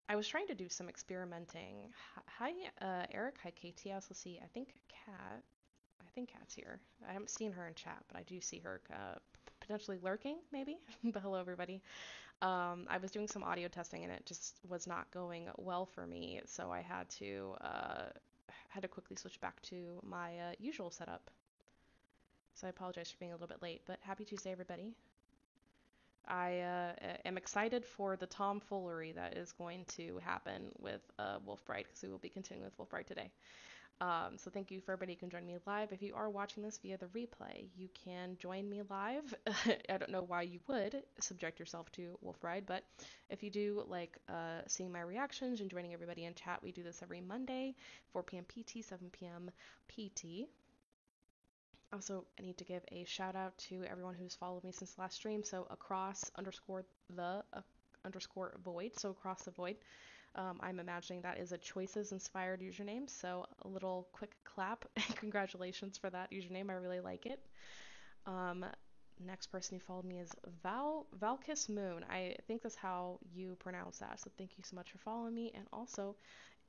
I was trying to do some experimenting. Hi, Eric. Hi, KT. I also see, I think Kat's here. I haven't seen her in chat, but I do see her potentially lurking, maybe. But hello, everybody. I was doing some audio testing and it just was not going well for me, so I had to quickly switch back to my usual setup. So I apologize for being a little bit late, but happy Tuesday, everybody. I am excited for the tomfoolery that is going to happen with Wolf Bride because we will be continuing with Wolf Bride today. So thank you for everybody who can join me live. If you are watching this via the replay, you can join me live. I don't know why you would subject yourself to Wolf Ride, but if you do like seeing my reactions and joining everybody in chat, we do this every Monday, 4 p.m. PT, 7 p.m. PT. Also, I need to give a shout out to everyone who's followed me since the last stream. So across underscore the underscore void. So across the void. I'm imagining that is a choices inspired username. So a little quick clap and congratulations for that username. I really like it. Um, Next person who followed me is Valkis Moon. I think that's how you pronounce that. So thank you so much for following me. And also,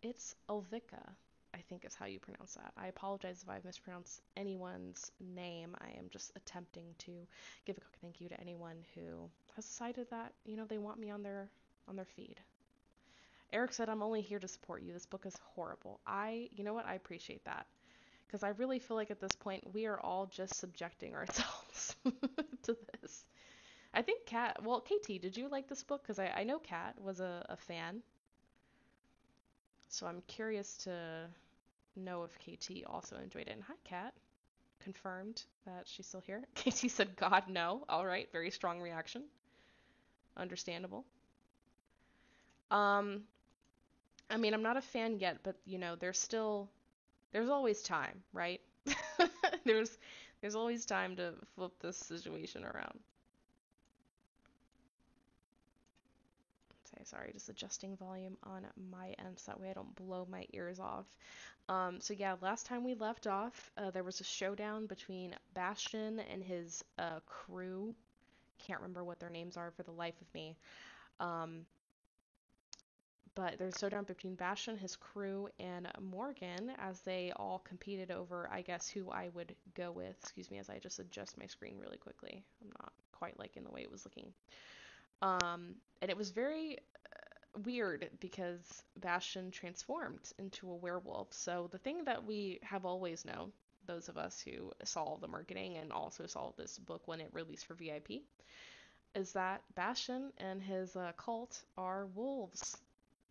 it's Elvika, I think is how you pronounce that. I apologize if I've mispronounced anyone's name. I am just attempting to give a quick thank you to anyone who has decided that, they want me on their feed. Eric said, I'm only here to support you. This book is horrible. You know what? I appreciate that. Because I really feel like at this point, we are all just subjecting ourselves to this. I think KT, did you like this book? Because I know Kat was a fan. So I'm curious to know if KT also enjoyed it. And hi, Kat. Confirmed that she's still here. KT said, God, no. All right, very strong reaction. Understandable. Um, I mean, I'm not a fan yet, but there's always time, right? there's there's always time to flip this situation around. Sorry, just adjusting volume on my end so that way I don't blow my ears off. So yeah, last time we left off, there was a showdown between Bastion and his crew. Can't remember what their names are for the life of me. Um, but there's a showdown between Bastion, his crew, and Morgan as they all competed over, I guess, who I would go with. Excuse me as I just adjust my screen really quickly. I'm not quite liking the way it was looking. And it was very weird because Bastion transformed into a werewolf. So the thing that we have always known, those of us who saw the marketing and also saw this book when it released for VIP, is that Bastion and his cult are wolves.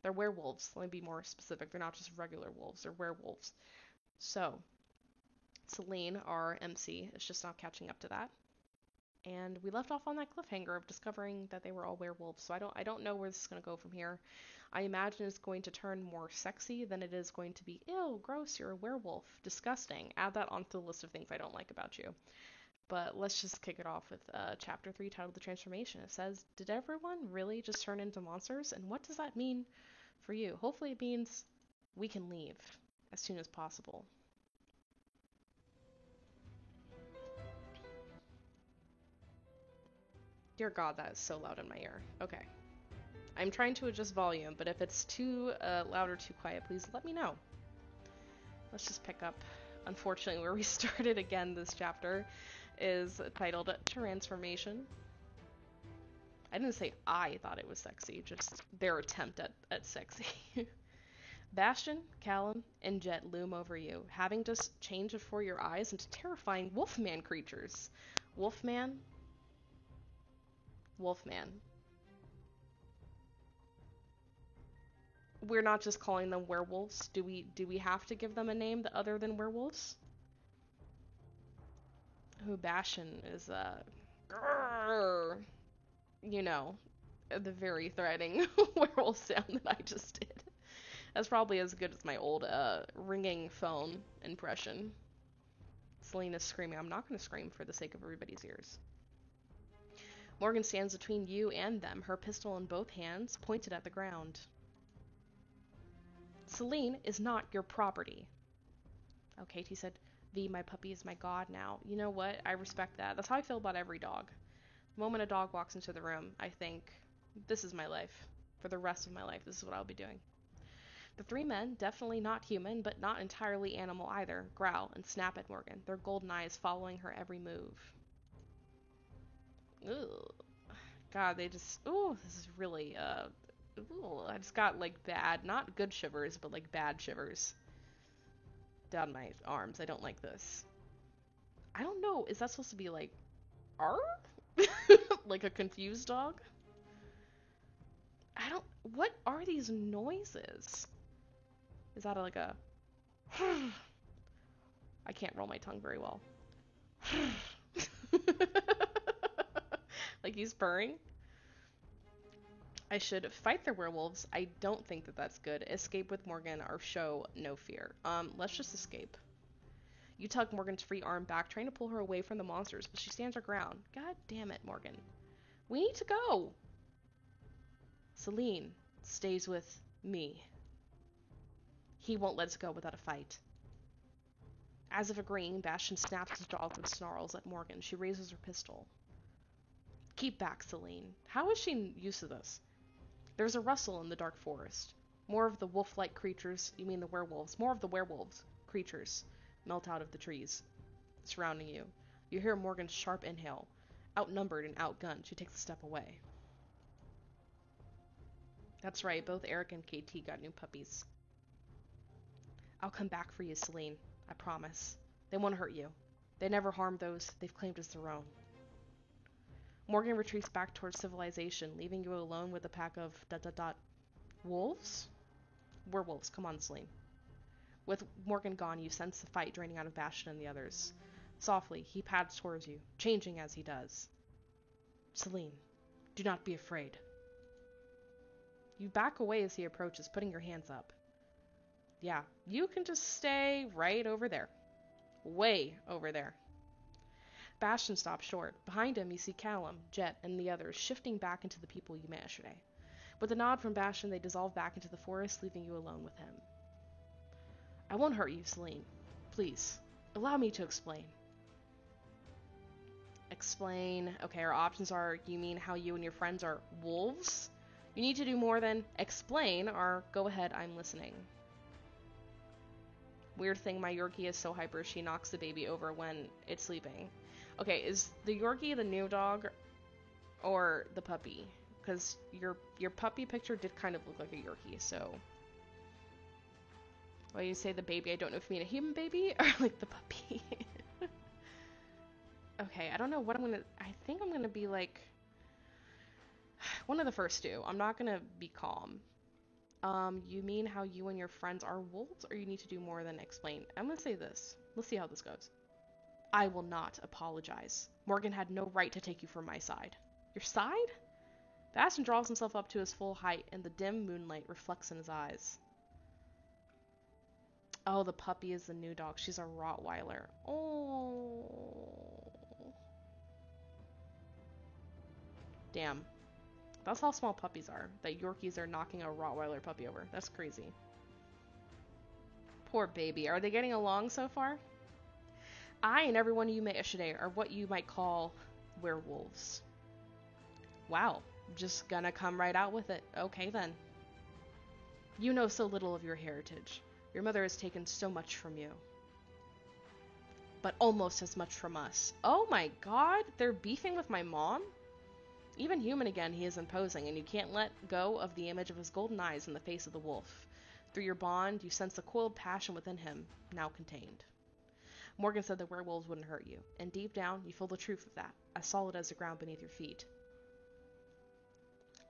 They're werewolves. Let me be more specific. They're not just regular wolves. They're werewolves. So Celine, our MC, is just now catching up to that. And we left off on that cliffhanger of discovering that they were all werewolves. So I don't know where this is going to go from here. I imagine it's going to turn more sexy than it is going to be, ew, gross, you're a werewolf, disgusting. Add that onto the list of things I don't like about you. But let's just kick it off with chapter 3 titled The Transformation. It says, did everyone really just turn into monsters? And what does that mean for you? Hopefully it means we can leave as soon as possible. Dear God, that is so loud in my ear. Okay. I'm trying to adjust volume, but if it's too loud or too quiet, please let me know. Let's just pick up, unfortunately, where we started again. This chapter is titled Transformation. I didn't say I thought it was sexy, just their attempt at sexy. Bastion, Callum, and Jet loom over you, having just changed before your eyes into terrifying Wolfman creatures. Wolfman? Wolfman. We're not just calling them werewolves. Do we have to give them a name other than werewolves? Who Bastion is grrr, you know, the very threatening werewolf sound that I just did. That's probably as good as my old ringing phone impression. Selena's screaming. I'm not going to scream for the sake of everybody's ears. Morgan stands between you and them, her pistol in both hands, pointed at the ground. Celine is not your property. Oh, Katie said, V, my puppy is my god now. You know what? I respect that. That's how I feel about every dog. The moment a dog walks into the room, I think, this is my life For the rest of my life, this is what I'll be doing. The three men, definitely not human, but not entirely animal either, growl and snap at Morgan, their golden eyes following her every move. Ugh. God, they just... Ooh, this is really, ooh, I just got, like, bad, not good shivers, but, like, bad shivers down my arms. I don't like this. I don't know, is that supposed to be, like, arr? Like a confused dog? I don't... What are these noises? Is that like a... I can't roll my tongue very well. Like he's purring? I should fight the werewolves. I don't think that that's good. Escape with Morgan or show no fear. Let's just escape. You tug Morgan's free arm back, trying to pull her away from the monsters, but she stands her ground. God damn it, Morgan. We need to go! Celine stays with me. He won't let us go without a fight. As if agreeing, Bastion snaps his jaws and snarls at Morgan. She raises her pistol. Keep back, Celine. How is she used to this? There's a rustle in the dark forest. More of the wolf-like creatures, you mean the werewolves, more of the werewolves creatures melt out of the trees surrounding you. You hear Morgan's sharp inhale. Outnumbered and outgunned, she takes a step away. That's right, both Eric and KT got new puppies. I'll come back for you, Celine. I promise. They won't hurt you. They never harm those they've claimed as their own. Morgan retreats back towards civilization, leaving you alone with a pack of ... wolves? Werewolves, come on, Celine. With Morgan gone, you sense the fight draining out of Bastion and the others. Softly, he pads towards you, changing as he does. Celine, do not be afraid. You back away as he approaches, putting your hands up. Yeah, you can just stay right over there. Way over there. Bastion stops short. Behind him, you see Callum, Jet, and the others shifting back into the people you met yesterday. With a nod from Bastion, they dissolve back into the forest, leaving you alone with him. I won't hurt you, Celine. Please, allow me to explain. Explain. Okay, our options are, you mean how you and your friends are wolves? You need to do more than explain, or go ahead, I'm listening. Weird thing, my Yorkie is so hyper she knocks the baby over when it's sleeping. Okay, is the Yorkie the new dog or the puppy? Because your puppy picture did kind of look like a Yorkie, so... Well, you say the baby, I don't know if you mean a human baby or like the puppy. Okay, I don't know what I'm gonna... I think I'm gonna be like... one of the first two. I'm not gonna be calm. You mean how you and your friends are wolves, or you need to do more than explain? I'm gonna say this. Let's see how this goes. I will not apologize. Morgan had no right to take you from my side. Your side? Bastion draws himself up to his full height, and the dim moonlight reflects in his eyes. Oh, the puppy is the new dog. She's a Rottweiler. Oh. Damn. That's how small puppies are. That Yorkies are knocking a Rottweiler puppy over. That's crazy. Poor baby. Are they getting along so far? I and everyone you met yesterday are what you might call werewolves. Wow. Just gonna come right out with it. Okay then. You know so little of your heritage. Your mother has taken so much from you. But almost as much from us. Oh my god, they're beefing with my mom? Even human again, he is imposing, and you can't let go of the image of his golden eyes in the face of the wolf. Through your bond, you sense the coiled passion within him, now contained. Morgan said the werewolves wouldn't hurt you, and deep down, you feel the truth of that, as solid as the ground beneath your feet.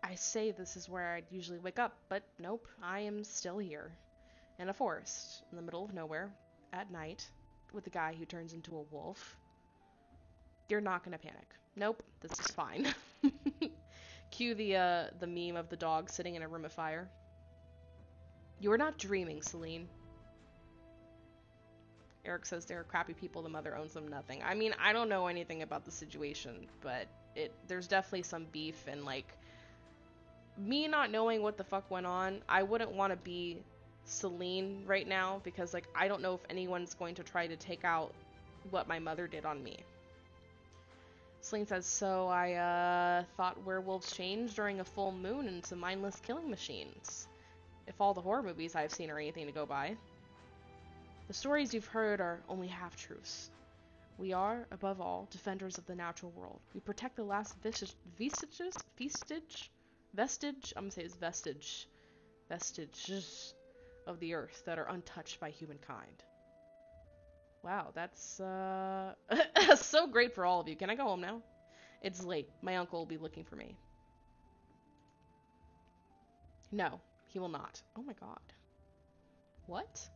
I say this is where I'd usually wake up, but nope, I am still here. In a forest, in the middle of nowhere, at night, with a guy who turns into a wolf. You're not gonna panic. Nope, this is fine. Cue the meme of the dog sitting in a room of fire. You are not dreaming, Celine. Eric says they're crappy people, the mother owns them nothing. I mean, I don't know anything about the situation, but there's definitely some beef, and like, me not knowing what the fuck went on, I wouldn't want to be Celine right now, because like, I don't know if anyone's going to try to take out what my mother did on me. Celine says, so I, thought werewolves change during a full moon into mindless killing machines. If all the horror movies I've seen are anything to go by. The stories you've heard are only half-truths. We are, above all, defenders of the natural world. We protect the last vestiges of the earth that are untouched by humankind. Wow, that's, so great for all of you. Can I go home now? It's late. My uncle will be looking for me. No, he will not. Oh my god. What?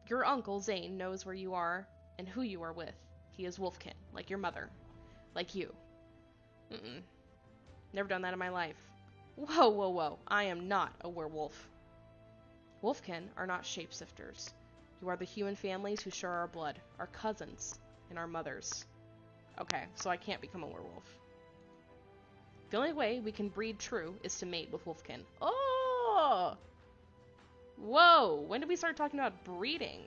Your uncle, Zane, knows where you are and who you are with. He is Wolfkin, like your mother. Like you. Never done that in my life. Whoa, whoa, whoa. I am not a werewolf. Wolfkin are not shapeshifters. You are the human families who share our blood, our cousins, and our mothers. Okay, so I can't become a werewolf. The only way we can breed true is to mate with Wolfkin. Oh! Whoa! When did we start talking about breeding?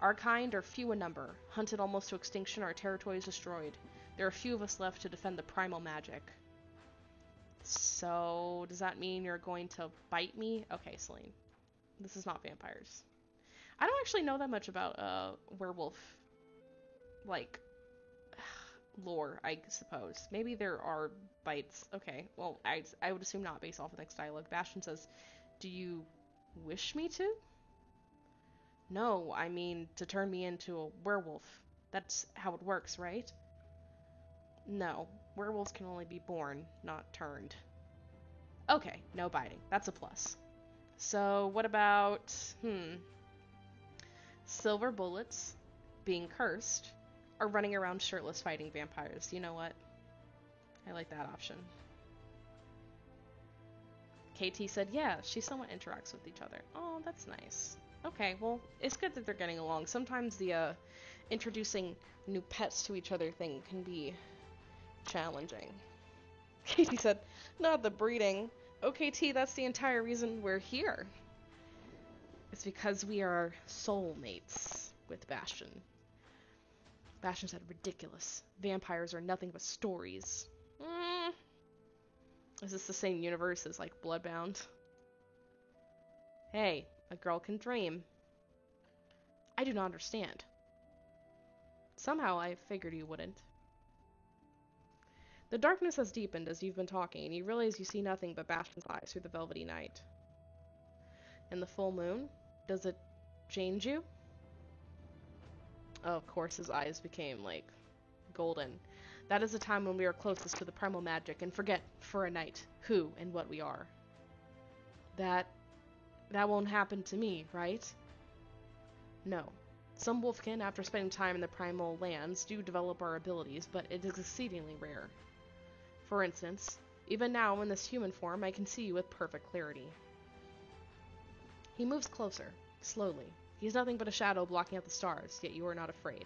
Our kind are few in number. Hunted almost to extinction, our territory is destroyed. There are few of us left to defend the primal magic. So, does that mean you're going to bite me? Okay, Celine. This is not vampires. I don't actually know that much about, werewolf, like, lore, I suppose. Maybe there are bites. Okay, well, I would assume not based off of the next dialogue. Bastion says, do you wish me to? No, I mean to turn me into a werewolf. That's how it works, right? No, werewolves can only be born, not turned. Okay, no biting. That's a plus. So, what about, silver bullets, being cursed, or running around shirtless fighting vampires? You know what? I like that option. KT said, yeah, she somewhat interacts with each other. Oh, that's nice. Okay, well, it's good that they're getting along. Sometimes the, introducing new pets to each other thing can be challenging. KT said, not the breeding. OKT, that's the entire reason we're here. It's because we are soulmates with Bastion. Bastion said, ridiculous. Vampires are nothing but stories. Is this the same universe as, like, Bloodbound? Hey, a girl can dream. I do not understand. Somehow I figured you wouldn't. The darkness has deepened as you've been talking, and you realize you see nothing but Bastion's eyes through the velvety night. And the full moon? Does it change you? Oh, of course his eyes became, like, golden. That is the time when we are closest to the primal magic and forget, for a night, who and what we are. That won't happen to me, right? No. Some wolfkin, after spending time in the primal lands, do develop our abilities, but it is exceedingly rare. For instance, even now in this human form, I can see you with perfect clarity. He moves closer, slowly. He is nothing but a shadow blocking out the stars, yet you are not afraid.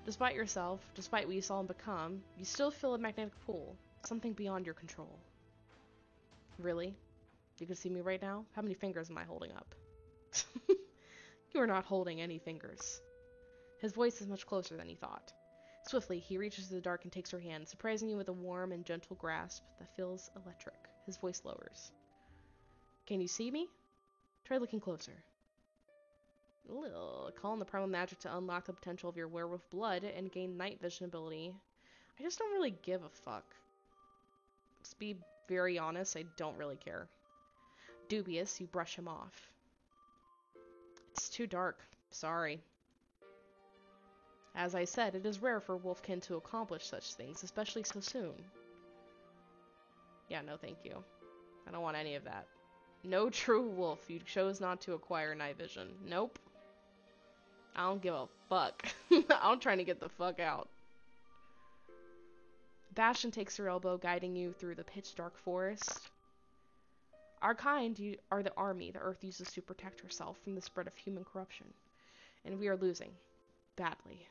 Despite yourself, despite what you saw him become, you still feel a magnetic pull, something beyond your control. Really? You can see me right now? How many fingers am I holding up? You are not holding any fingers. His voice is much closer than he thought. Swiftly, he reaches to the dark and takes her hand, surprising you with a warm and gentle grasp that feels electric. His voice lowers. Can you see me? Try looking closer. Ugh, call on the primal magic to unlock the potential of your werewolf blood and gain night vision ability. I just don't really give a fuck. To be very honest, I don't really care. Dubious, you brush him off. It's too dark. Sorry. As I said, it is rare for wolfkin to accomplish such things, especially so soon. Yeah, no thank you. I don't want any of that. No true wolf, you chose not to acquire night vision. Nope. I don't give a fuck. I'm trying to get the fuck out. Bastion takes her elbow, guiding you through the pitch-dark forest. Our kind are the army the Earth uses to protect herself from the spread of human corruption. And we are losing. Badly.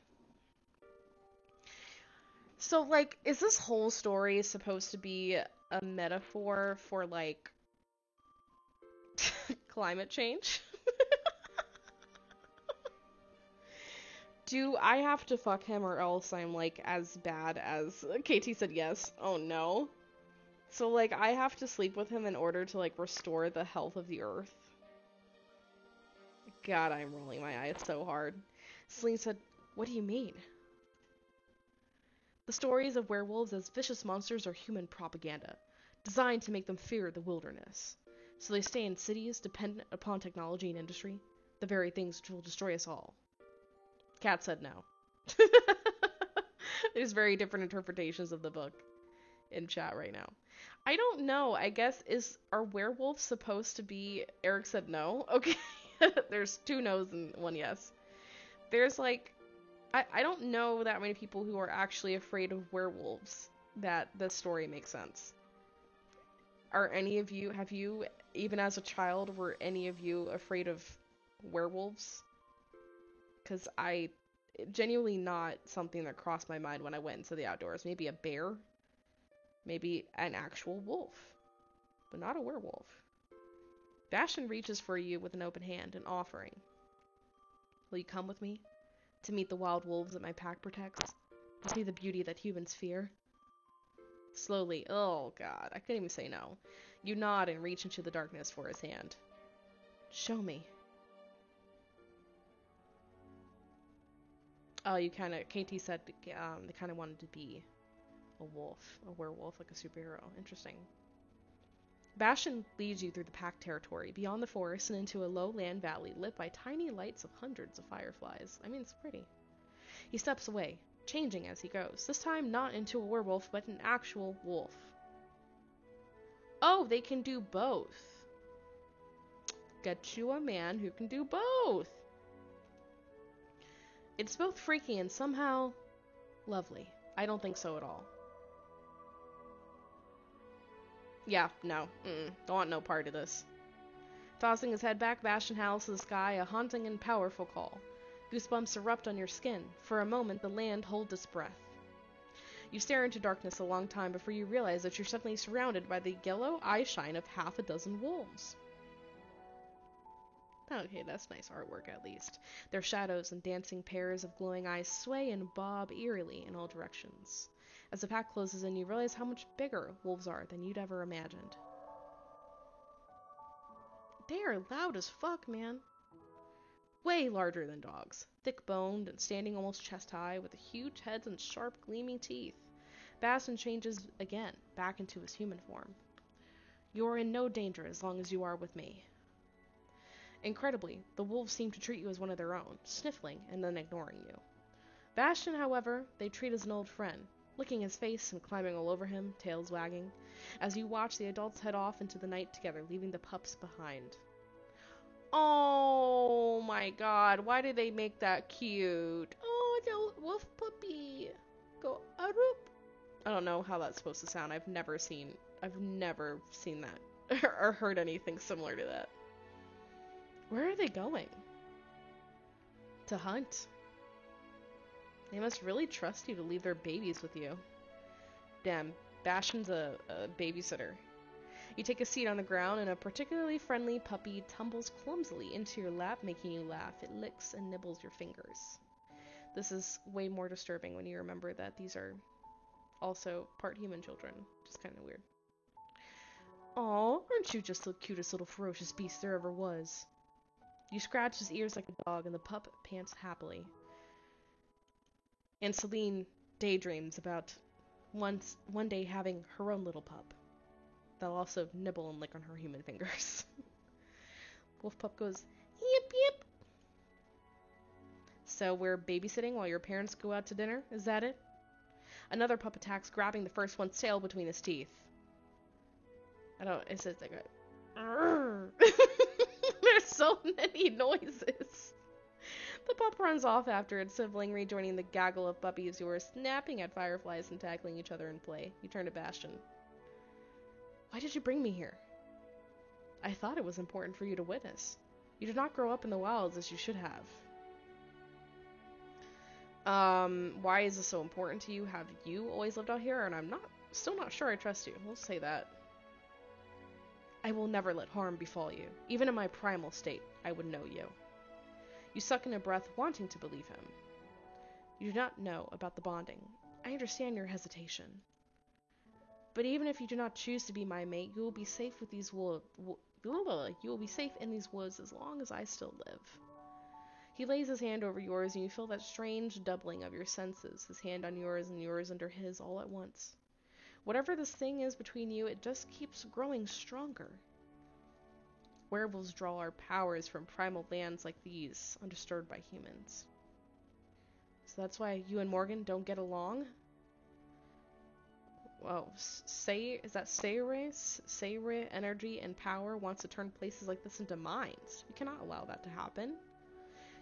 So, like, is this whole story supposed to be a metaphor for, like, climate change? Do I have to fuck him or else I'm like as bad as KT said yes? Oh no. So like I have to sleep with him in order to like restore the health of the earth. God, I'm rolling my eyes so hard. Celine said, "What do you mean?" The stories of werewolves as vicious monsters are human propaganda, designed to make them fear the wilderness. So they stay in cities dependent upon technology and industry, the very things which will destroy us all. Cat said no. There's very different interpretations of the book in chat right now. I don't know. I guess are werewolves supposed to be? Eric said no. Okay. There's 2 no's and 1 yes. There's like I don't know that many people who are actually afraid of werewolves that the story makes sense. Are any of you, have you, even as a child, were any of you afraid of werewolves? Because genuinely not something that crossed my mind when I went into the outdoors. Maybe a bear, maybe an actual wolf, but not a werewolf. Bastion reaches for you with an open hand, an offering. Will you come with me? To meet the wild wolves that my pack protects? To see the beauty that humans fear? Slowly, oh god, I couldn't even say no. You nod and reach into the darkness for his hand. Show me. Oh, you kinda, KT said they kinda wanted to be a wolf, a werewolf, like a superhero. Interesting. Bastion leads you through the pack territory, beyond the forest and into a low-land valley lit by tiny lights of hundreds of fireflies. I mean, it's pretty. He steps away, changing as he goes, this time not into a werewolf, but an actual wolf. Oh, they can do both. Get you a man who can do both. It's both freaky and somehow lovely. I don't think so at all. Yeah, no. Don't want no part of this. Tossing his head back, Bastion howls to the sky, a haunting and powerful call. Goosebumps erupt on your skin. For a moment, the land holds its breath. You stare into darkness a long time before you realize that you're suddenly surrounded by the yellow eye shine of 6 wolves. Okay, that's nice artwork at least. Their shadows and dancing pairs of glowing eyes sway and bob eerily in all directions. As the pack closes in, you realize how much bigger wolves are than you'd ever imagined. They are loud as fuck, man. Way larger than dogs, thick-boned and standing almost chest-high with huge heads and sharp, gleaming teeth. Bastion changes again, back into his human form. You are in no danger as long as you are with me. Incredibly, the wolves seem to treat you as one of their own, sniffling and then ignoring you. Bastion, however, they treat as an old friend, licking his face and climbing all over him, tails wagging, as you watch the adults head off into the night together, leaving the pups behind. Oh my god, why did they make that cute? Oh, the wolf puppy. Go aroop. I don't know how that's supposed to sound. I've never seen that or heard anything similar to that. Where are they going? To hunt. They must really trust you to leave their babies with you. Damn, Bastion's a babysitter. You take a seat on the ground, and a particularly friendly puppy tumbles clumsily into your lap, making you laugh. It licks and nibbles your fingers. This is way more disturbing when you remember that these are also part human children, which is kind of weird. Aw, aren't you just the cutest little ferocious beast there ever was? You scratch his ears like a dog, and the pup pants happily. And Celine daydreams about one day having her own little pup. They'll also nibble and lick on her human fingers. Wolf pup goes, yip yip. So we're babysitting while your parents go out to dinner? Is that it? Another pup attacks, grabbing the first one's tail between his teeth. It says like a... There's so many noises. The pup runs off after its sibling, rejoining the gaggle of puppies who are snapping at fireflies and tackling each other in play. You turn to Bastion. Why did you bring me here? I thought it was important for you to witness. You did not grow up in the wilds as you should have. Why is this so important to you? Have you always lived out here? And I'm still not sure I trust you. We'll say that. I will never let harm befall you. Even in my primal state, I would know you. You suck in a breath, wanting to believe him. You do not know about the bonding. I understand your hesitation. But even if you do not choose to be my mate, you will be safe with these you will be safe in these woods as long as I still live. He lays his hand over yours, and you feel that strange doubling of your senses, his hand on yours and yours under his all at once. Whatever this thing is between you, it just keeps growing stronger. Werewolves draw our powers from primal lands like these, undisturbed by humans. So that's why you and Morgan don't get along? Whoa, is that Sayre? Sayre energy and power wants to turn places like this into mines. We cannot allow that to happen.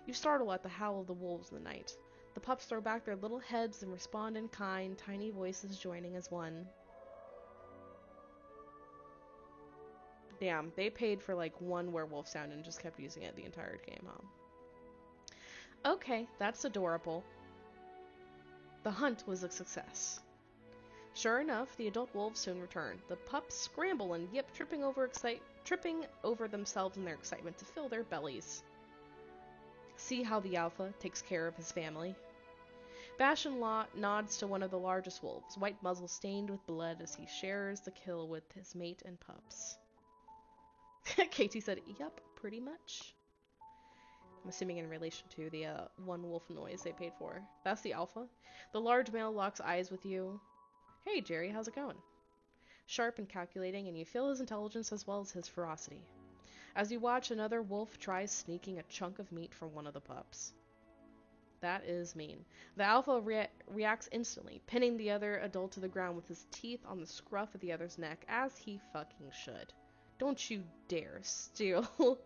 You startle at the howl of the wolves in the night. The pups throw back their little heads and respond in kind, tiny voices joining as one. Damn, they paid for like one werewolf sound and just kept using it the entire game, huh? Okay, that's adorable. The hunt was a success. Sure enough, the adult wolves soon return. The pups scramble and yip, tripping over themselves in their excitement to fill their bellies. See how the alpha takes care of his family. Bastion nods to one of the largest wolves, white muzzle stained with blood as he shares the kill with his mate and pups. Katie said, "Yup, pretty much." I'm assuming in relation to the one wolf noise they paid for. That's the alpha. The large male locks eyes with you. Hey, Jerry, how's it going? Sharp and calculating, and you feel his intelligence as well as his ferocity. As you watch, another wolf tries sneaking a chunk of meat from one of the pups. That is mean. The alpha reacts instantly, pinning the other adult to the ground with his teeth on the scruff of the other's neck, as he fucking should. Don't you dare steal.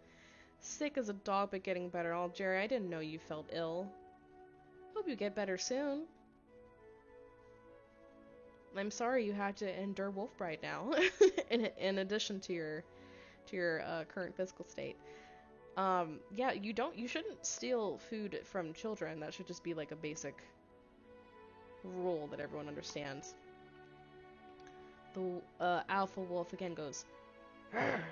Sick as a dog, but getting better. Oh, Jerry, I didn't know you felt ill. Hope you get better soon. I'm sorry you had to endure Wolfbride now, in addition to your current physical state. Yeah, you shouldn't steal food from children. That should just be like a basic rule that everyone understands. The alpha wolf again goes, "Arr."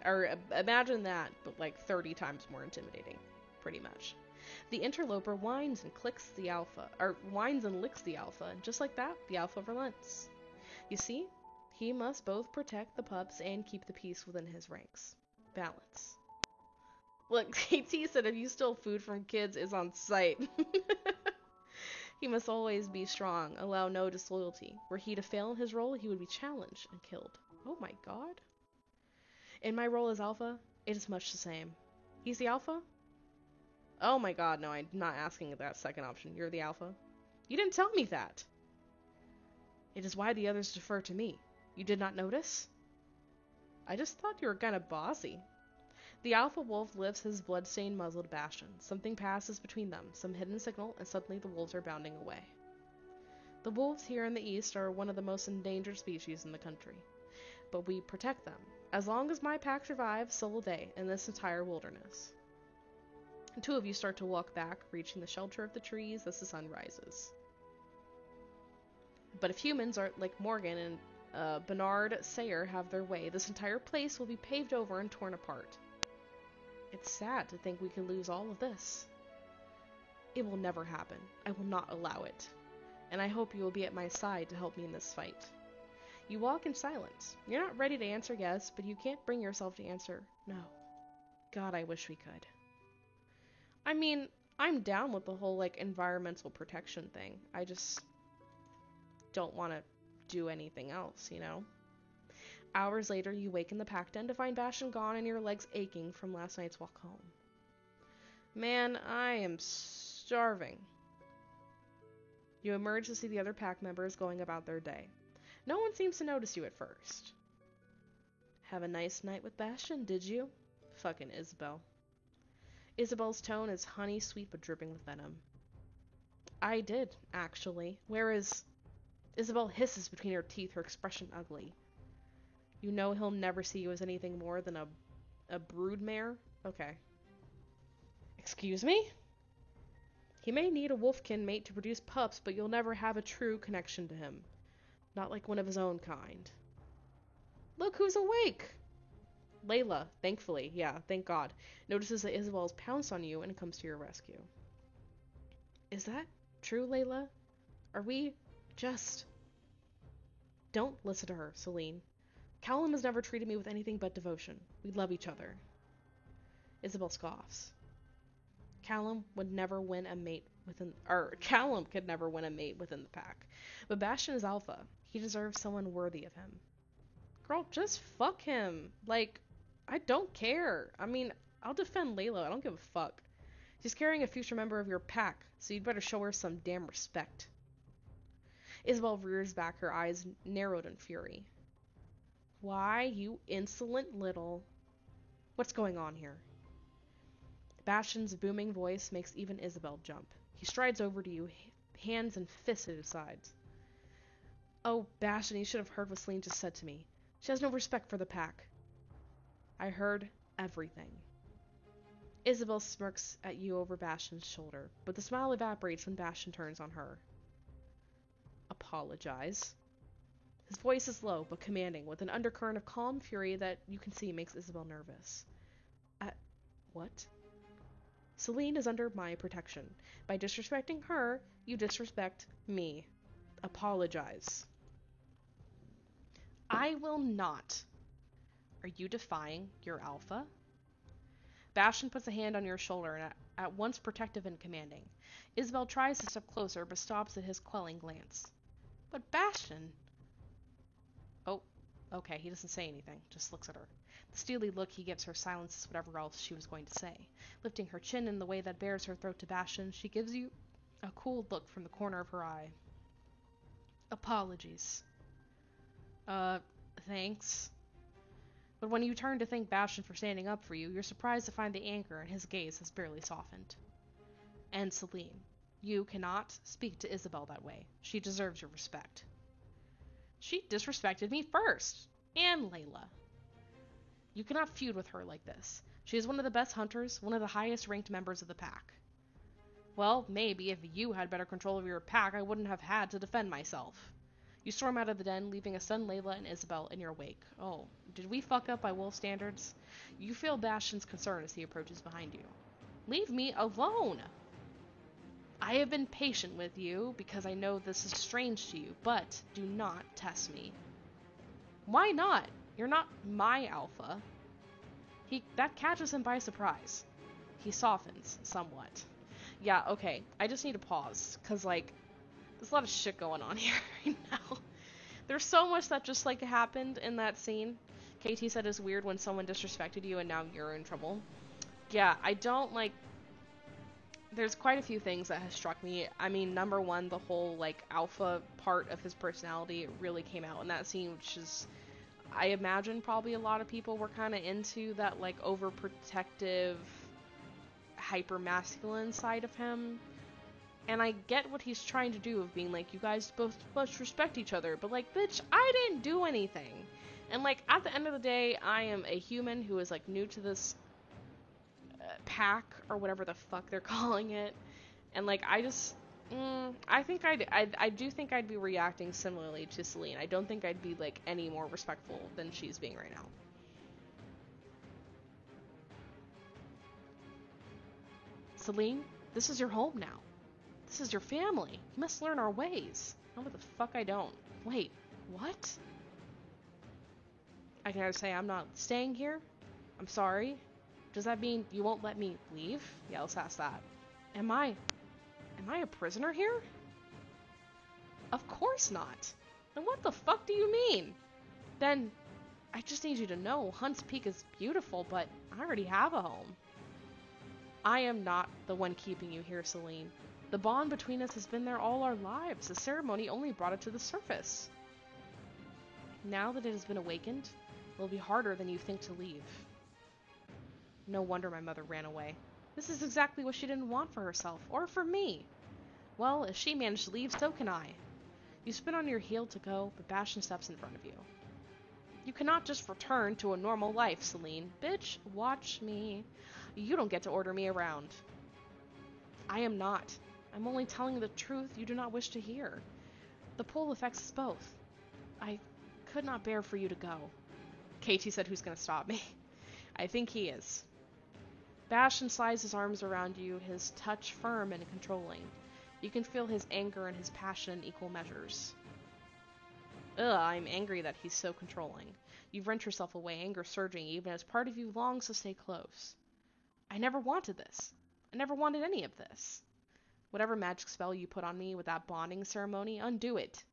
Or imagine that, but like 30 times more intimidating, pretty much. The interloper whines and licks the alpha, and just like that, the alpha relents. You see, he must both protect the pups and keep the peace within his ranks. Balance. Look, KT said if you steal food from kids, is on sight. He must always be strong, allow no disloyalty. Were he to fail in his role, he would be challenged and killed. Oh my god. In my role as alpha, it is much the same. He's the alpha? Oh my god, no, I'm not asking that second option. You're the alpha? You didn't tell me that. It is why the others defer to me. You did not notice? I just thought you were kinda bossy. The alpha wolf lifts his blood-stained muzzle to Bastion. Something passes between them, some hidden signal, and suddenly the wolves are bounding away. The wolves here in the east are one of the most endangered species in the country, but we protect them. As long as my pack survives, so will they, in this entire wilderness. The two of you start to walk back, reaching the shelter of the trees as the sun rises. But if humans are like Morgan and Bernard Sayer have their way, this entire place will be paved over and torn apart. It's sad to think we could lose all of this. It will never happen. I will not allow it. And I hope you will be at my side to help me in this fight. You walk in silence. You're not ready to answer yes, but you can't bring yourself to answer no. God, I wish we could. I mean, I'm down with the whole, like, environmental protection thing. I just don't want to do anything else, you know? Hours later, you wake in the pack den to find Bastion gone and your legs aching from last night's walk home. Man, I am starving. You emerge to see the other pack members going about their day. No one seems to notice you at first. Have a nice night with Bastion, did you? Fucking Isabel. Isabel's tone is honey sweet but dripping with venom. I did, actually. Where is... Isabel hisses between her teeth, her expression ugly. You know he'll never see you as anything more than a broodmare? Okay. Excuse me? He may need a wolfkin mate to produce pups, but you'll never have a true connection to him. Not like one of his own kind. Look who's awake! Layla, thankfully, yeah, thank God, notices that Isabel's pounced on you and comes to your rescue. Is that true, Layla? Are we just... Don't listen to her, Celine. Callum has never treated me with anything but devotion. We love each other. Isabel scoffs. Callum could never win a mate within the pack. But Bastion is alpha. He deserves someone worthy of him. Girl, just fuck him. Like, I don't care. I mean, I'll defend Layla. I don't give a fuck. She's carrying a future member of your pack, so you'd better show her some damn respect. Isabel rears back, her eyes narrowed in fury. Why, you insolent little... What's going on here? Bastion's booming voice makes even Isabel jump. He strides over to you, hands and fists at his sides. Oh, Bastion, you should have heard what Celine just said to me. She has no respect for the pack. I heard everything. Isabel smirks at you over Bastion's shoulder, but the smile evaporates when Bastion turns on her. Apologize. His voice is low but commanding, with an undercurrent of calm fury that you can see makes Isabel nervous. What? Celine is under my protection. By disrespecting her, you disrespect me. Apologize. I will not. Are you defying your alpha? Bastion puts a hand on your shoulder, and at once protective and commanding. Isabel tries to step closer, but stops at his quelling glance. But Bastion... Oh, okay, he doesn't say anything, just looks at her. The steely look he gives her silences whatever else she was going to say. Lifting her chin in the way that bares her throat to Bastion, she gives you a cool look from the corner of her eye. Apologies. Thanks. But when you turn to thank Bastion for standing up for you, you're surprised to find the anger in his gaze has barely softened. And Celine, you cannot speak to Isabel that way. She deserves your respect. She disrespected me first, and Layla. You cannot feud with her like this. She is one of the best hunters, one of the highest ranked members of the pack. Well, maybe if you had better control of your pack, I wouldn't have had to defend myself. You storm out of the den, leaving a stunned Layla and Isabel in your wake. Oh, did we fuck up by wolf standards? You feel Bastion's concern as he approaches behind you. Leave me alone! I have been patient with you because I know this is strange to you, but do not test me. Why not? You're not my alpha. That catches him by surprise. He softens somewhat. Yeah, okay, I just need to pause, because, like, there's a lot of shit going on here right now. There's so much that just, like, happened in that scene. KT said it's weird when someone disrespected you and now you're in trouble. Yeah, I don't, like... There's quite a few things that has struck me. I mean, number one, the whole, like, alpha part of his personality really came out in that scene, which is... I imagine probably a lot of people were kind of into that, like, overprotective, hyper-masculine side of him. And I get what he's trying to do of being like, you guys both must respect each other. But, like, bitch, I didn't do anything. And, like, at the end of the day, I am a human who is, like, new to this pack, or whatever the fuck they're calling it. And, like, I just... I think I do think I'd be reacting similarly to Celine. I don't think I'd be, like, any more respectful than she's being right now. Celine, this is your home now. This is your family. You must learn our ways. No, what the fuck I don't. Wait, what? I can either say I'm not staying here. I'm sorry. Does that mean you won't let me leave? Yeah, let's ask that. Am I a prisoner here? Of course not. Then what the fuck do you mean? Then, I just need you to know, Hunts Peak is beautiful, but I already have a home. I am not the one keeping you here, Celine. The bond between us has been there all our lives. The ceremony only brought it to the surface. Now that it has been awakened, it will be harder than you think to leave. No wonder my mother ran away. This is exactly what she didn't want for herself, or for me. Well, if she managed to leave, so can I. You spin on your heel to go, but Bastion steps in front of you. You cannot just return to a normal life, Celine. Bitch, watch me. You don't get to order me around. I am not. I'm only telling the truth you do not wish to hear. The pull affects us both. I could not bear for you to go. Katie said, who's going to stop me? I think he is. Bastion slides his arms around you, his touch firm and controlling. You can feel his anger and his passion in equal measures. Ugh, I'm angry that he's so controlling. You wrench yourself away, anger surging even as part of you longs to stay close. I never wanted this. I never wanted any of this. Whatever magic spell you put on me with that bonding ceremony, undo it.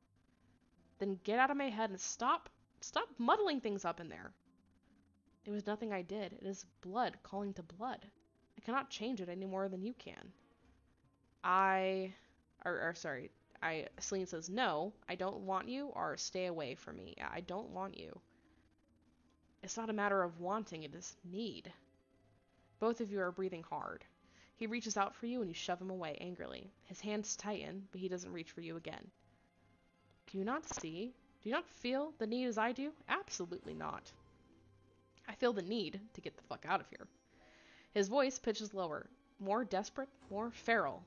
Then get out of my head and stop muddling things up in there. It was nothing I did. It is blood calling to blood. I cannot change it any more than you can. Celine says, no, I don't want you, or stay away from me. I don't want you. It's not a matter of wanting, it is need. Both of you are breathing hard. He reaches out for you and you shove him away angrily. His hands tighten, but he doesn't reach for you again. Do you not see? Do you not feel the need as I do? Absolutely not. I feel the need to get the fuck out of here. His voice pitches lower, more desperate, more feral.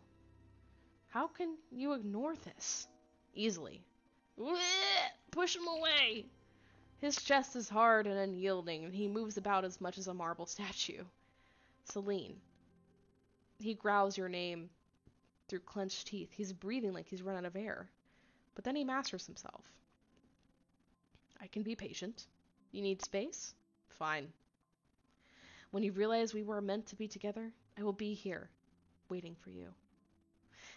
How can you ignore this? Easily. Push him away! His chest is hard and unyielding, and he moves about as much as a marble statue. Celine. He growls your name through clenched teeth. He's breathing like he's run out of air. But then he masters himself. I can be patient. You need space? Fine. When you realize we were meant to be together, I will be here, waiting for you.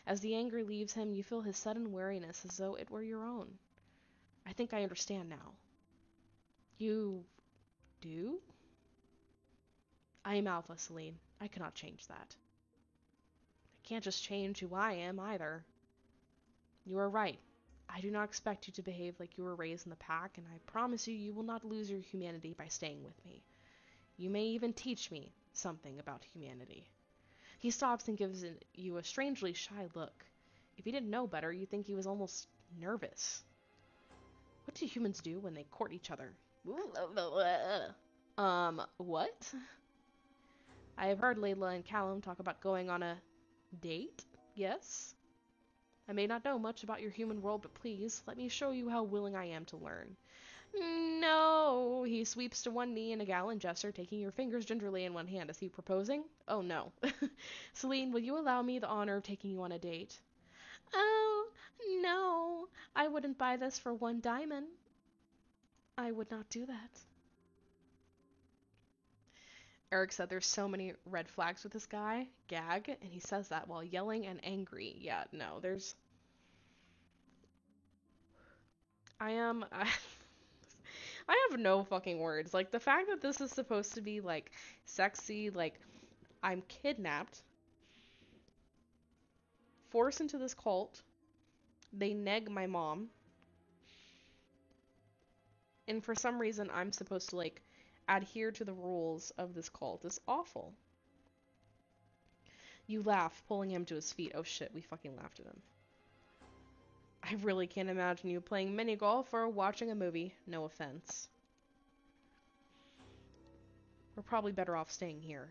As the anger leaves him, you feel his sudden weariness as though it were your own. I think I understand now. You do? I am Alpha, Celine. I cannot change that. I can't just change who I am, either. You are right. I do not expect you to behave like you were raised in the pack, and I promise you will not lose your humanity by staying with me. You may even teach me something about humanity. He stops and gives you a strangely shy look. If you didn't know better, you'd think he was almost nervous. What do humans do when they court each other? What? I have heard Layla and Callum talk about going on a date, yes? I may not know much about your human world, but please, let me show you how willing I am to learn. No! He sweeps to one knee in a gallant gesture, taking your fingers gingerly in one hand. Is he proposing? Oh no. Celine, will you allow me the honor of taking you on a date? Oh, no. I wouldn't buy this for 1 diamond. I would not do that. Eric said there's so many red flags with this guy. Gag. And he says that while yelling and angry. Yeah, no, there's... I have no fucking words. Like, the fact that this is supposed to be, like, sexy, like, I'm kidnapped, forced into this cult, they neg my mom, and for some reason I'm supposed to, like, adhere to the rules of this cult is awful. You laugh, pulling him to his feet. Oh shit, we fucking laughed at him. I really can't imagine you playing mini golf or watching a movie. No offense. We're probably better off staying here.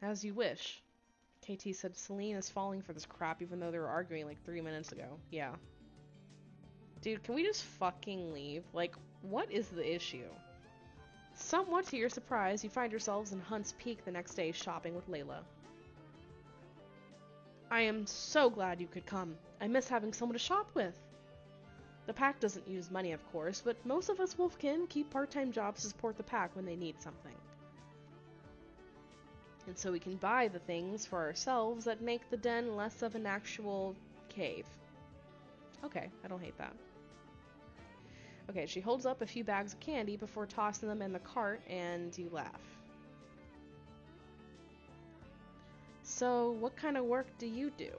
As you wish. KT said Celine is falling for this crap even though they were arguing like 3 minutes ago. Yeah. Dude, can we just fucking leave? Like, what is the issue? Somewhat to your surprise, you find yourselves in Hunt's Peak the next day shopping with Layla. I am so glad you could come. I miss having someone to shop with. The pack doesn't use money, of course, but most of us wolfkin keep part-time jobs to support the pack when they need something. And so we can buy the things for ourselves that make the den less of an actual cave. Okay, I don't hate that. Okay, she holds up a few bags of candy before tossing them in the cart, and you laugh. So, what kind of work do you do?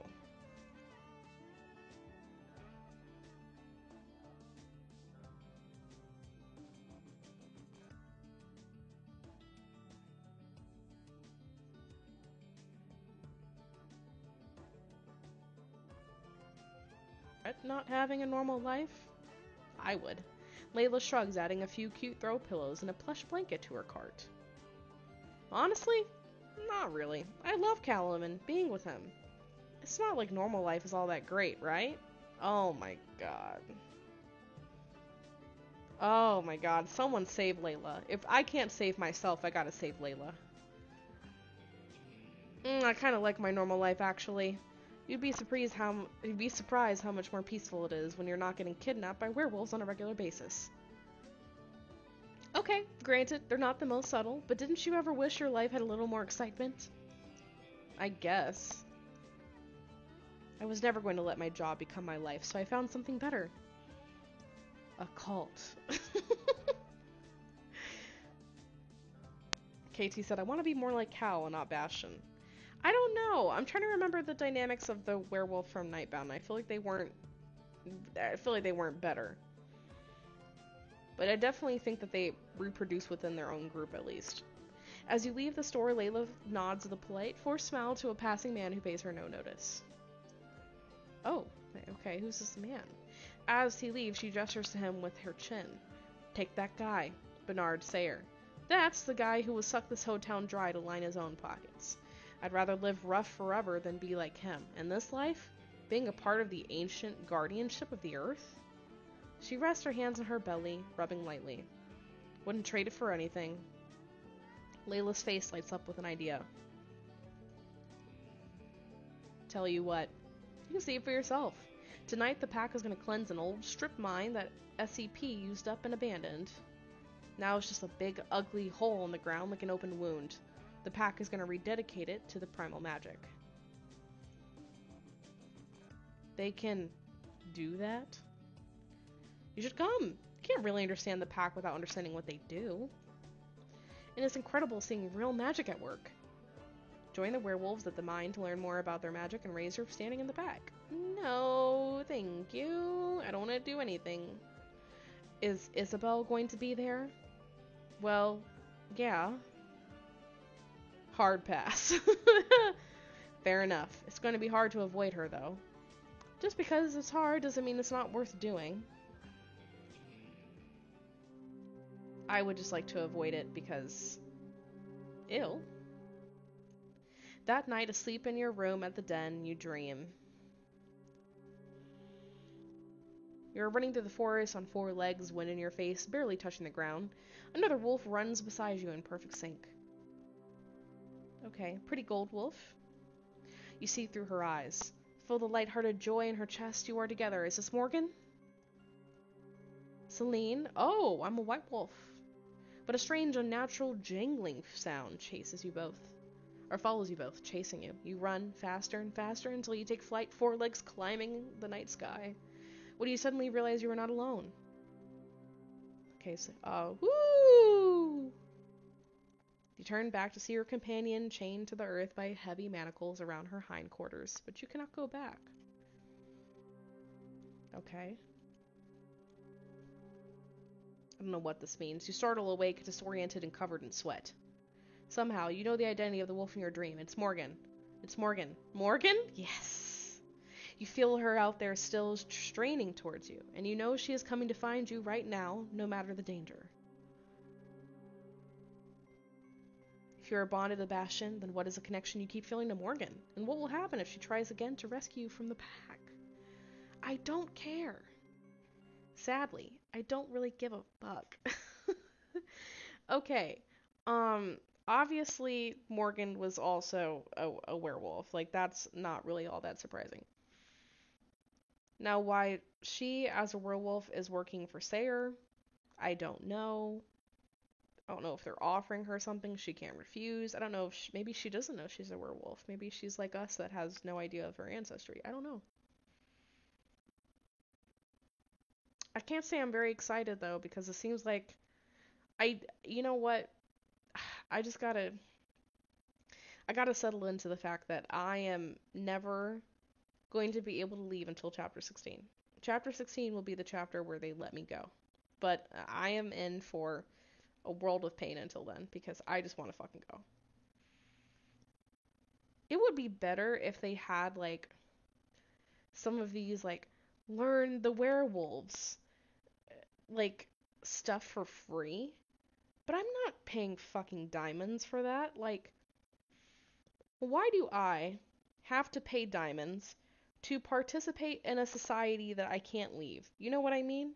Not having a normal life? I would. Layla shrugs, adding a few cute throw pillows and a plush blanket to her cart. Honestly, not really. I love Callum and being with him. It's not like normal life is all that great, right? Oh my god. Oh my god, someone save Layla. If I can't save myself, I gotta save Layla. I kinda like my normal life, actually. You'd be surprised how much more peaceful it is when you're not getting kidnapped by werewolves on a regular basis. Okay, granted, they're not the most subtle, but didn't you ever wish your life had a little more excitement? I guess. I was never going to let my job become my life, so I found something better. A cult. KT said, I want to be more like Cal and not Bastion. I don't know. I'm trying to remember the dynamics of the werewolf from Nightbound. I feel like they weren't better. But I definitely think that they reproduce within their own group at least. As you leave the store, Layla nods with a polite, forced smile to a passing man who pays her no notice. Oh, okay, who's this man? As he leaves, she gestures to him with her chin. Take that guy, Bernard Sayer. That's the guy who will suck this whole town dry to line his own pockets. I'd rather live rough forever than be like him. In this life, being a part of the ancient guardianship of the earth? She rests her hands on her belly, rubbing lightly. Wouldn't trade it for anything. Layla's face lights up with an idea. Tell you what, you can see it for yourself. Tonight, the pack is going to cleanse an old strip mine that SCP used up and abandoned. Now it's just a big, ugly hole in the ground like an open wound. The pack is going to rededicate it to the primal magic. They can do that? You should come. You can't really understand the pack without understanding what they do. And it's incredible seeing real magic at work. Join the werewolves at the mine to learn more about their magic and raise your standing in the pack. No, thank you. I don't want to do anything. Is Isabel going to be there? Well, yeah. Hard pass. Fair enough. It's going to be hard to avoid her, though. Just because it's hard doesn't mean it's not worth doing. I would just like to avoid it because... Ew. That night, asleep in your room at the den, you dream. You're running through the forest on 4 legs, wind in your face, barely touching the ground. Another wolf runs beside you in perfect sync. Okay, pretty gold wolf. You see through her eyes. Feel the light-hearted joy in her chest. You are together. Is this Morgan? Celine? Oh, I'm a white wolf. But a strange, unnatural jangling sound chases you both. Or follows you both, chasing you. You run faster and faster until you take flight, 4 legs climbing the night sky. When you suddenly realize you are not alone. Okay, so, woo! You turn back to see your companion chained to the earth by heavy manacles around her hindquarters, but you cannot go back. Okay. I don't know what this means. You startle awake, disoriented, and covered in sweat. Somehow, you know the identity of the wolf in your dream. It's Morgan. It's Morgan. Morgan? Yes! You feel her out there still straining towards you, and you know she is coming to find you right now, no matter the danger. If you're bonded to Bastion, then what is the connection you keep feeling to Morgan? And what will happen if she tries again to rescue you from the pack? I don't care. Sadly, I don't really give a fuck. Okay, obviously Morgan was also a werewolf. Like, that's not really all that surprising. Now, why she, as a werewolf, is working for Sayer, I don't know. I don't know if they're offering her something she can't refuse. I don't know if maybe she doesn't know she's a werewolf. Maybe she's like us that has no idea of her ancestry. I don't know. I can't say I'm very excited, though, because it seems like you know what? I gotta settle into the fact that I am never going to be able to leave until chapter 16. Chapter 16 will be the chapter where they let me go. But I am in for a world of pain until then, because I just want to fucking go. It would be better if they had, like, some of these, like, learn the werewolves, like, stuff for free. But I'm not paying fucking diamonds for that. Like, why do I have to pay diamonds to participate in a society that I can't leave? You know what I mean?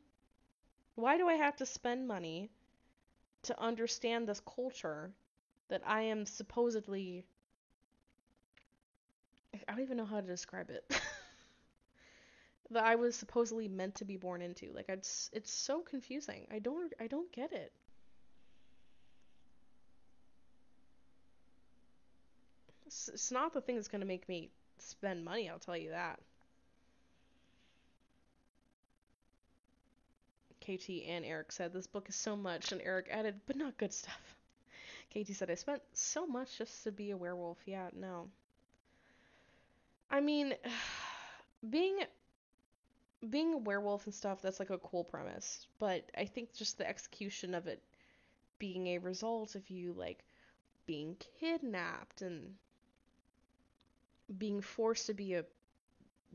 Why do I have to spend money to understand this culture that I am supposedly... I don't even know how to describe it. That I was supposedly meant to be born into. Like it's so confusing. I don't get it. It's not the thing that's gonna make me spend money, I'll tell you that. KT and Eric said this book is so much, and Eric added, but not good stuff. KT said I spent so much just to be a werewolf. Yeah, no. I mean, being being a werewolf and stuff, that's like a cool premise, but I think just the execution of it being a result of you like being kidnapped and being forced to be a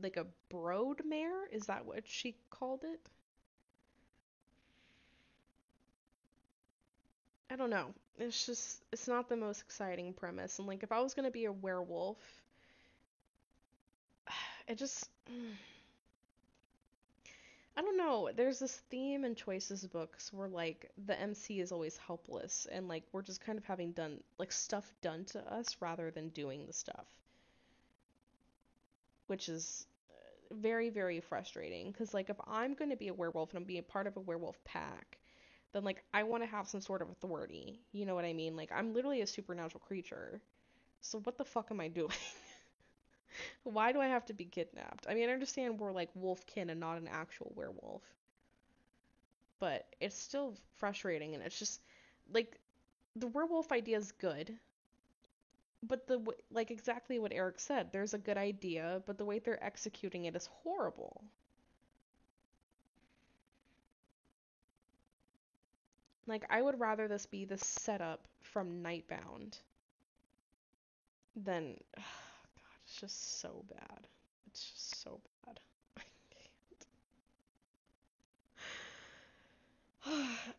like a brood mare, is that what she called it? I don't know. It's just it's not the most exciting premise. And like if I was gonna be a werewolf, it just I don't know. There's this theme in Choices books where like the MC is always helpless and like we're just kind of having done like stuff done to us rather than doing the stuff, which is very very frustrating because like if I'm going to be a werewolf and I'm being part of a werewolf pack, then like I want to have some sort of authority. You know what I mean? Like I'm literally a supernatural creature. So what the fuck am I doing? Why do I have to be kidnapped? I mean, I understand we're like wolfkin and not an actual werewolf, but it's still frustrating and it's just like the werewolf idea is good, but like exactly what Eric said, there's a good idea, but the way they're executing it is horrible. Like I would rather this be the setup from Nightbound than God, it's just so bad. It's just so bad.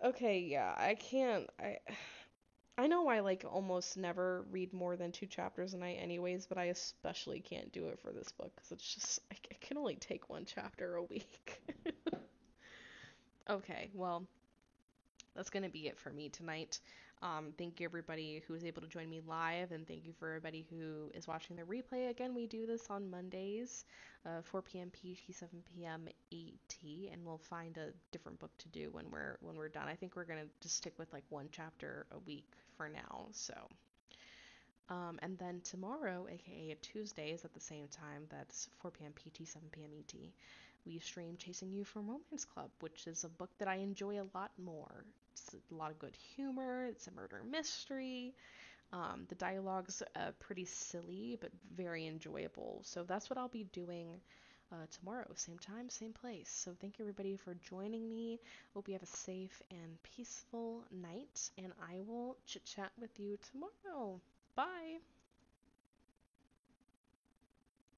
Okay, yeah, I can't. I know I like almost never read more than 2 chapters a night anyways, but I especially can't do it for this book because it's just I can only take 1 chapter a week. Okay, well, that's gonna be it for me tonight. Thank you everybody who was able to join me live, and thank you for everybody who is watching the replay. Again, we do this on Mondays, 4 p.m. PT, 7 p.m. ET, and we'll find a different book to do when we're done. I think we're gonna just stick with like 1 chapter a week for now. So, and then tomorrow, aka Tuesdays at the same time, that's 4 p.m. PT, 7 p.m. ET. We stream Chasing You from Romance Club, which is a book that I enjoy a lot more. It's a lot of good humor, it's a murder mystery. The dialogue's pretty silly, but very enjoyable. So that's what I'll be doing tomorrow. Same time, same place. So thank you everybody for joining me. Hope you have a safe and peaceful night, and I will chit chat with you tomorrow. Bye!